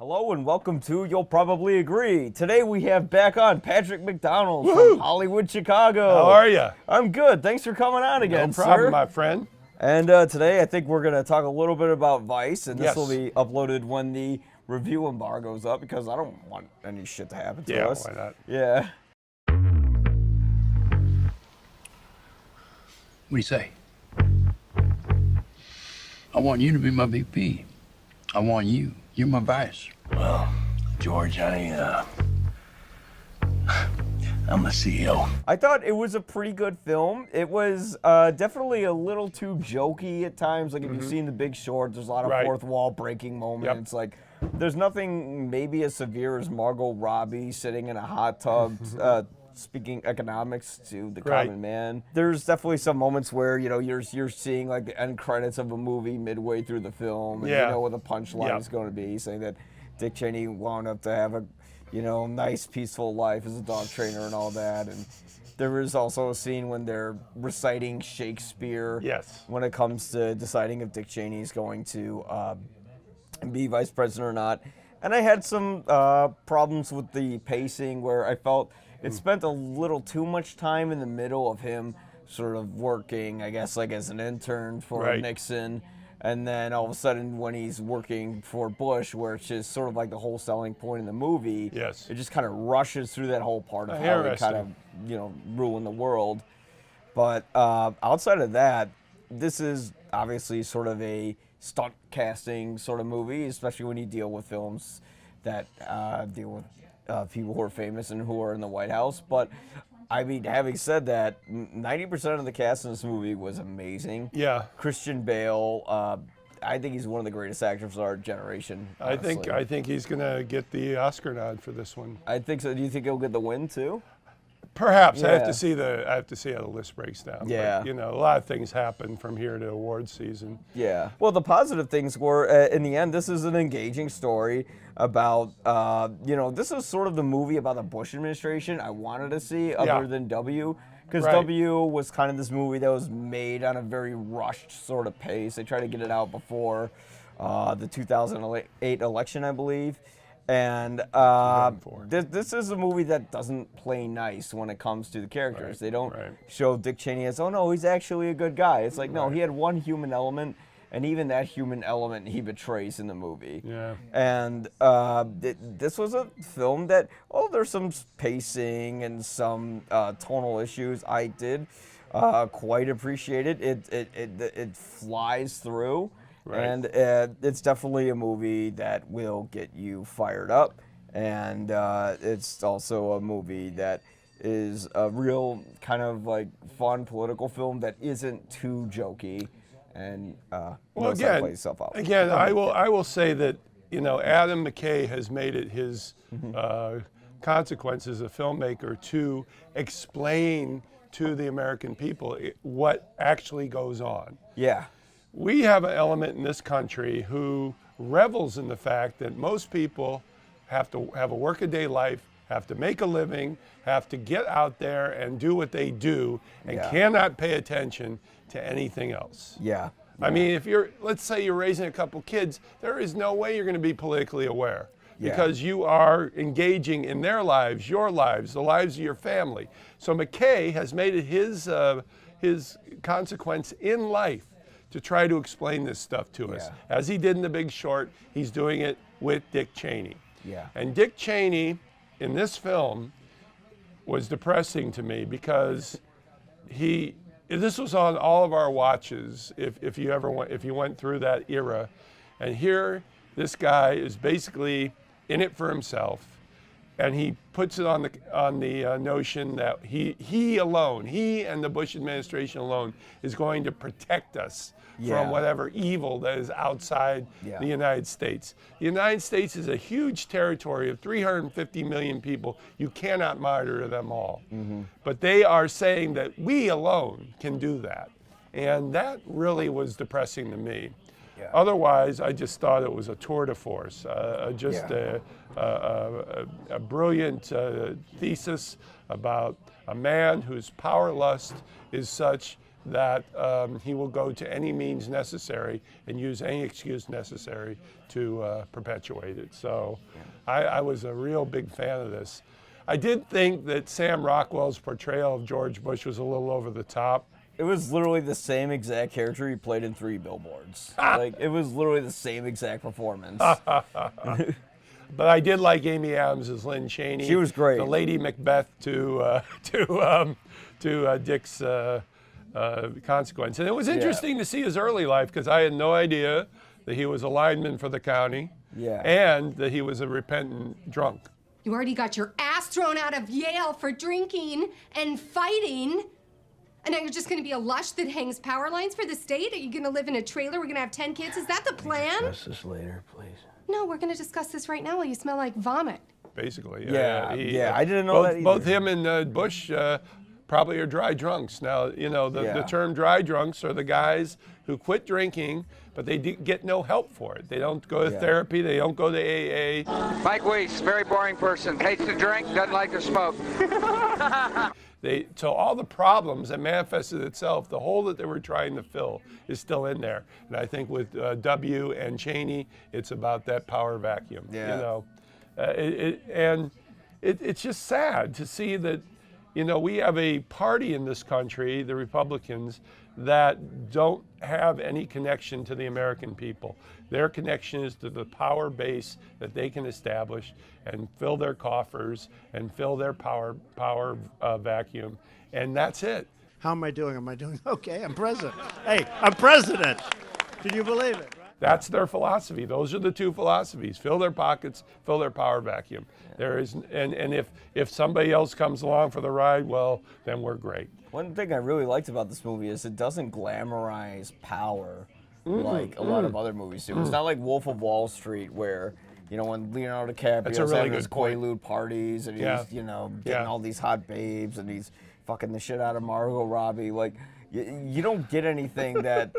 Hello and welcome to You'll Probably Agree. Today we have back on Patrick McDonald from Hollywood, Chicago. How are you? I'm good. Thanks for coming on again, No problem, sir. my friend. And today I think we're going to talk a little bit about Vice, and this will be uploaded when the review embargo's up because I don't want any shit to happen to us. Why not? Yeah. What do you say? I want you to be my VP. I want you. You're my vice. Well, George, I'm the CEO. I thought it was a pretty good film. It was definitely a little too jokey at times. Like if you've seen The Big Short, there's a lot of fourth wall breaking moments. Like there's nothing maybe as severe as Margot Robbie sitting in a hot tub speaking economics to the common man. There's definitely some moments where you're seeing like the end credits of a movie midway through the film, and you know what the punchline is going to be, saying that Dick Cheney wound up to have a nice peaceful life as a dog trainer and all that. And there is also a scene when they're reciting Shakespeare. When it comes to deciding if Dick Cheney is going to be vice president or not. And I had some problems with the pacing where I felt it spent a little too much time in the middle of him sort of working, I guess, like as an intern for Nixon. And then all of a sudden when he's working for Bush, which is sort of like the whole selling point in the movie, it just kind of rushes through that whole part of how he kind of, ruined the world. But outside of that, this is obviously sort of a stunt casting sort of movie, especially when you deal with films that deal with people who are famous and who are in the White House. But I mean, having said that, 90% of the cast in this movie was amazing. Christian Bale, I think he's one of the greatest actors of our generation. Honestly. I think he's gonna get the Oscar nod for this one. I think so. Do you think he'll get the win too? Perhaps. I have to see how the list breaks down. Yeah. But, a lot of things happen from here to awards season. Yeah. Well, the positive things were, in the end, this is an engaging story about, this is sort of the movie about the Bush administration I wanted to see, other than W. Because W was kind of this movie that was made on a very rushed sort of pace. They tried to get it out before the 2008 election, I believe. And this is a movie that doesn't play nice when it comes to the characters. They don't show Dick Cheney as, oh no, he's actually a good guy. It's like, no, he had one human element, and even that human element he betrays in the movie. And this was a film that, there's some pacing and some tonal issues. I did quite appreciate it. It flies through. And it's definitely a movie that will get you fired up, and it's also a movie that is a real kind of like fun political film that isn't too jokey, and knows how to play itself out. Again, I will say that Adam McKay has made it his consequence as a filmmaker to explain to the American people what actually goes on. We have an element in this country who revels in the fact that most people have to have a workaday life, have to make a living, have to get out there and do what they do, and cannot pay attention to anything else. I mean, let's say you're raising a couple kids, there is no way you're going to be politically aware because you are engaging in their lives, your lives, the lives of your family. So McKay has made it his consequence in life to try to explain this stuff to us. As he did in The Big Short, he's doing it with Dick Cheney. And Dick Cheney in this film was depressing to me because this was on all of our watches if you went through that era. And here this guy is basically in it for himself. And he puts it on the notion that he alone, he and the Bush administration alone, is going to protect us from whatever evil that is outside the United States. The United States is a huge territory of 350 million people. You cannot monitor them all. But they are saying that we alone can do that. And that really was depressing to me. Otherwise, I just thought it was a tour de force, a brilliant thesis about a man whose power lust is such that he will go to any means necessary and use any excuse necessary to perpetuate it. So I was a real big fan of this. I did think that Sam Rockwell's portrayal of George Bush was a little over the top. It was literally the same exact character he played in 3 Billboards. Like, it was literally the same exact performance. But I did like Amy Adams as Lynn Cheney. She was great. The Lady Macbeth to Dick's consequence. And it was interesting to see his early life, because I had no idea that he was a lineman for the county and that he was a repentant drunk. You already got your ass thrown out of Yale for drinking and fighting. And now you're just gonna be a lush that hangs power lines for the state? Are you gonna live in a trailer? We're gonna have 10 kids? Is that the plan? Discuss this later, please. No, we're gonna discuss this right now while you smell like vomit. Basically, I didn't know that either. Both him and Bush probably are dry drunks. Now, you know, the term dry drunks are the guys who quit drinking, but they get no help for it. They don't go to therapy, they don't go to AA. Mike Weiss, very boring person, hates to drink, doesn't like to smoke. So all the problems that manifested itself, the hole that they were trying to fill is still in there. And I think with W and Cheney, it's about that power vacuum. Yeah. You know, it's just sad to see that, you know, we have a party in this country, the Republicans, that don't have any connection to the American people. Their connection is to the power base that they can establish and fill their coffers and fill their power vacuum, and that's it. How am I doing? Am I doing okay? I'm president. Hey, I'm president. Can you believe it? That's their philosophy. Those are the 2 philosophies: fill their pockets, fill their power vacuum. There is, and if somebody else comes along for the ride, well, then we're great. One thing I really liked about this movie is it doesn't glamorize power like a lot of other movies do. It's not like Wolf of Wall Street, where, you know, when Leonardo DiCaprio's really having his good point. Quaalude parties and he's, you know, getting all these hot babes and he's fucking the shit out of Margot Robbie. Like, you don't get anything that,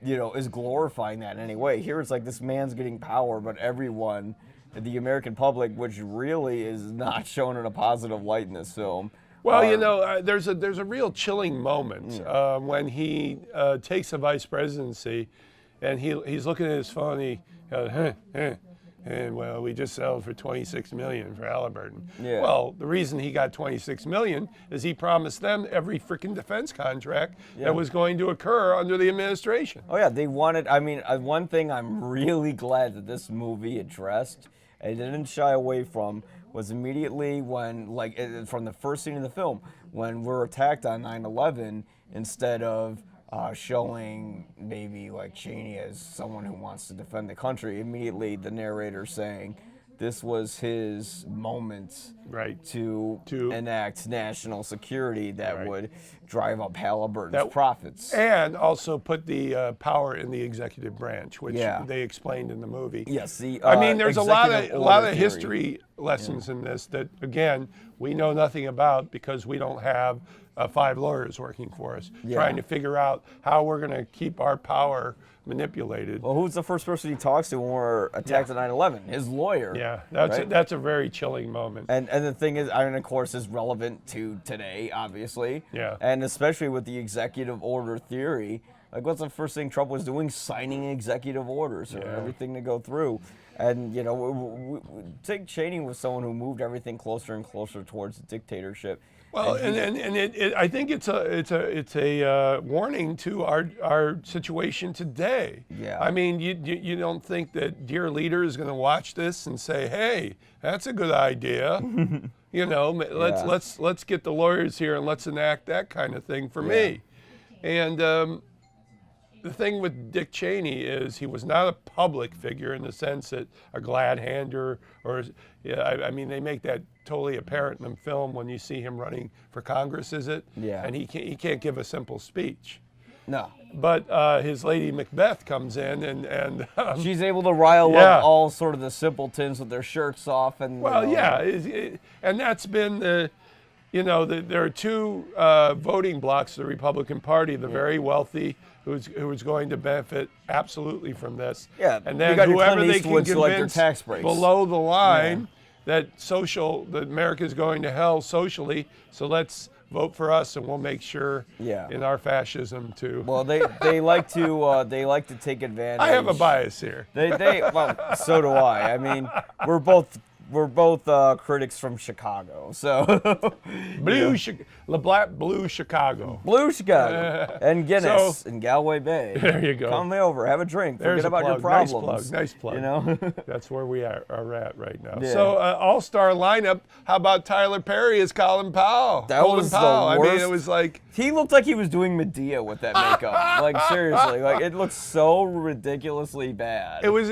you know, is glorifying that in any way. Here it's like this man's getting power, but everyone, the American public, which really is not shown in a positive light in this film. Well, you know, there's a real chilling moment when he takes the vice presidency, and he's looking at his phone. And he goes, and well, we just settled for $26 million for Halliburton. Yeah. Well, the reason he got $26 million is he promised them every freaking defense contract that was going to occur under the administration. Oh yeah, they wanted. I mean, one thing I'm really glad that this movie addressed and didn't shy away from was immediately when, like, from the first scene in the film, when we're attacked on 9/11, instead of showing maybe like Cheney as someone who wants to defend the country, immediately the narrator saying this was his moment to enact national security that would drive up Halliburton's profits. And also put the power in the executive branch, which they explained in the movie. Yes, I mean, there's a lot of history lessons in this that, again, we know nothing about because we don't have 5 lawyers working for us, trying to figure out how we're going to keep our power manipulated. Well, who's the first person he talks to when we're attacked at 9/11? His lawyer. Yeah, that's a very chilling moment. And the thing is, I mean, of course, is relevant to today, obviously. Yeah. And especially with the executive order theory, like, what's the first thing Trump was doing? Signing executive orders for everything to go through. And, you know, Dick Cheney was someone who moved everything closer and closer towards the dictatorship. Well, and I think it's a warning to our situation today. Yeah. I mean, you don't think that dear leader is going to watch this and say, "Hey, that's a good idea." You know, let's get the lawyers here and let's enact that kind of thing for me. And the thing with Dick Cheney is he was not a public figure in the sense that a glad hander or, I mean, they make that totally apparent in the film when you see him running for Congress, is it? Yeah. And he can't give a simple speech. No. But his Lady Macbeth comes in and she's able to rile up all sort of the simpletons with their shirts off and. Well, and that's been the. You know, there are 2 voting blocs of the Republican Party, the very wealthy, who's going to benefit absolutely from this. Yeah, and then whoever they can convince tax breaks below the line that America is going to hell socially, so let's vote for us, and we'll make sure Yeah. in our fascism to. Well, they like to take advantage. I have a bias here. Well, so do I. I mean, we're both critics from Chicago, so Blue Chicago. Blue Chicago and Guinness So- in Galway Bay. There you go. Come over, have a drink, There's forget a about your plug. problems. Nice plug. You know. That's where we are at right now. Yeah. So all-star lineup. How about Tyler Perry as Colin Powell? That Colin was the Powell. I mean, it worst. was like. He looked like he was doing Medea with that makeup. Like seriously, like it looked so ridiculously bad. It was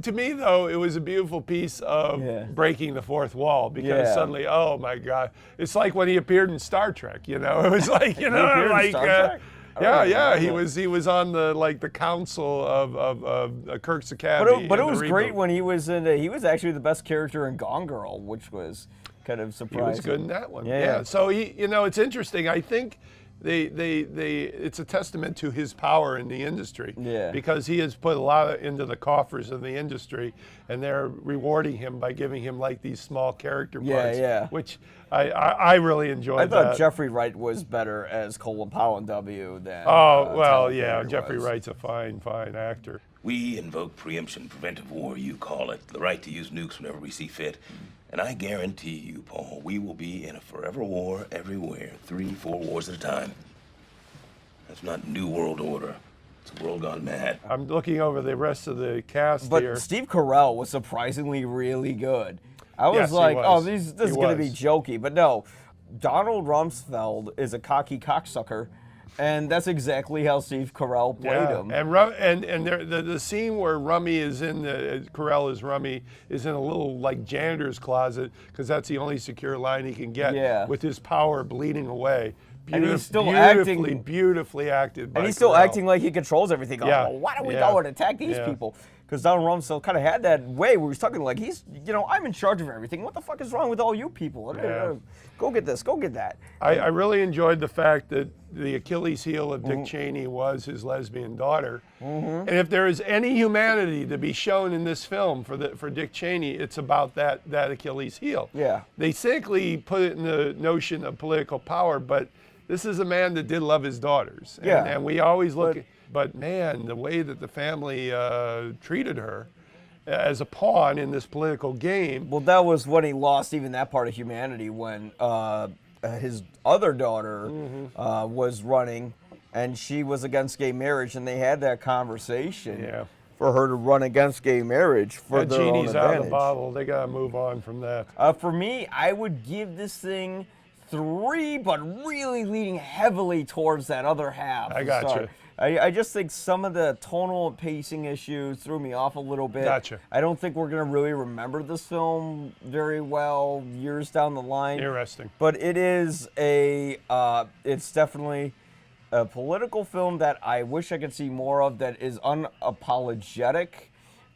to me though. It was a beautiful piece of breaking the fourth wall because suddenly, oh my God, it's like when he appeared in Star Trek. You know, it was like appeared in Star Trek? Yeah. He was on the council of Kirk's Academy. But it in the was great reboot. when he was in. He was actually the best character in Gone Girl, which was kind of surprising. He was good in that one. Yeah. So it's interesting. I think it's a testament to his power in the industry. Yeah. Because he has put a lot into the coffers of the industry, and they're rewarding him by giving him like these small character parts. Yeah. Which I really enjoyed. I thought that. Jeffrey Wright was better as Colin Powell in W than. Oh well, Tyler yeah. Perry Jeffrey was. Wright's a fine actor. We invoke preemption, preventive war, you call it, the right to use nukes whenever we see fit. And I guarantee you, Paul, we will be in a forever war everywhere, 3-4 wars at a time. That's not New World Order. It's a world gone mad. I'm looking over the rest of the cast But here. Steve Carell was surprisingly really good. I was Yes, he like, was. oh, this is He going to be was. jokey. But no, Donald Rumsfeld is a cocky cocksucker. And that's exactly how Steve Carell played him. And the scene where Rummy is Carell is Rummy is in a little like janitor's closet because that's the only secure line he can get with his power bleeding away. And he's still beautifully acted by And he's still Carell. acting like he controls everything. Oh, well, why don't we go and attack these people? Because Donald Rumsfeld kind of had that way where he's talking like I'm in charge of everything. What the fuck is wrong with all you people? Go get this, go get that. I really enjoyed the fact that the Achilles heel of Dick Cheney was his lesbian daughter. And if there is any humanity to be shown in this film for Dick Cheney, it's about that Achilles heel. Yeah. They cynically put it in the notion of political power, but this is a man that did love his daughters. And we always look but man, the way that the family treated her as a pawn in this political game. Well, that was when he lost even that part of humanity when his other daughter was running and she was against gay marriage, and they had that conversation for her to run against gay marriage for that their own genie's out of the advantage. bottle. They got to move on from that. For me, I would give this thing 3, but really leaning heavily towards that other half. I got you. I just think some of the tonal and pacing issues threw me off a little bit. Gotcha. I don't think we're going to really remember this film very well years down the line. Interesting. But it is it's definitely a political film that I wish I could see more of, that is unapologetic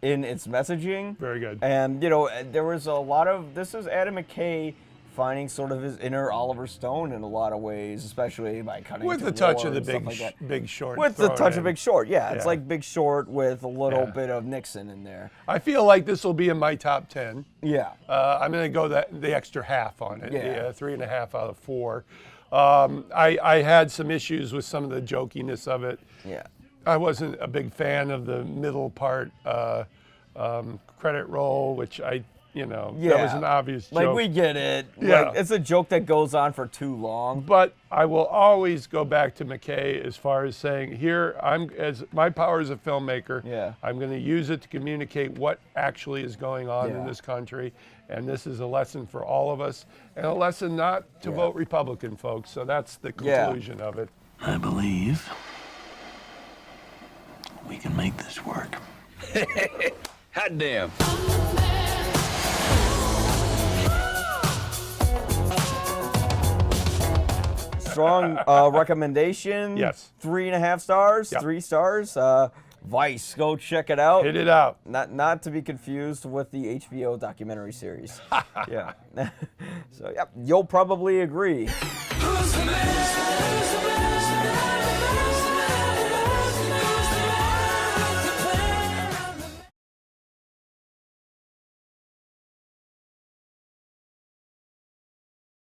in its messaging. Very good. And, there was a lot of, this is Adam McKay finding sort of his inner Oliver Stone in a lot of ways, especially by cutting With to the touch war of the and stuff like that. Big Short. With the thrown touch in. of Big Short, yeah. It's Yeah. like Big Short with a little Yeah. bit of Nixon in there. I feel like this will be in my top 10. Yeah. I'm going to go the extra half on it. Yeah. 3.5 out of 4. I had some issues with some of the jokiness of it. Yeah. I wasn't a big fan of the middle part credit roll, which that was an obvious joke. Like, we get it. Yeah. Like, it's a joke that goes on for too long. But I will always go back to McKay as far as saying, here, as my power as a filmmaker, I'm going to use it to communicate what actually is going on in this country. And this is a lesson for all of us, and a lesson not to vote Republican, folks. So that's the conclusion of it. I believe we can make this work. Hot damn. Strong recommendation. Yes. 3.5 stars. Yep. 3 stars. Vice. Go check it out. Hit it out. Not to be confused with the HBO documentary series. Yeah. So, yep. You'll probably agree. Who's the man?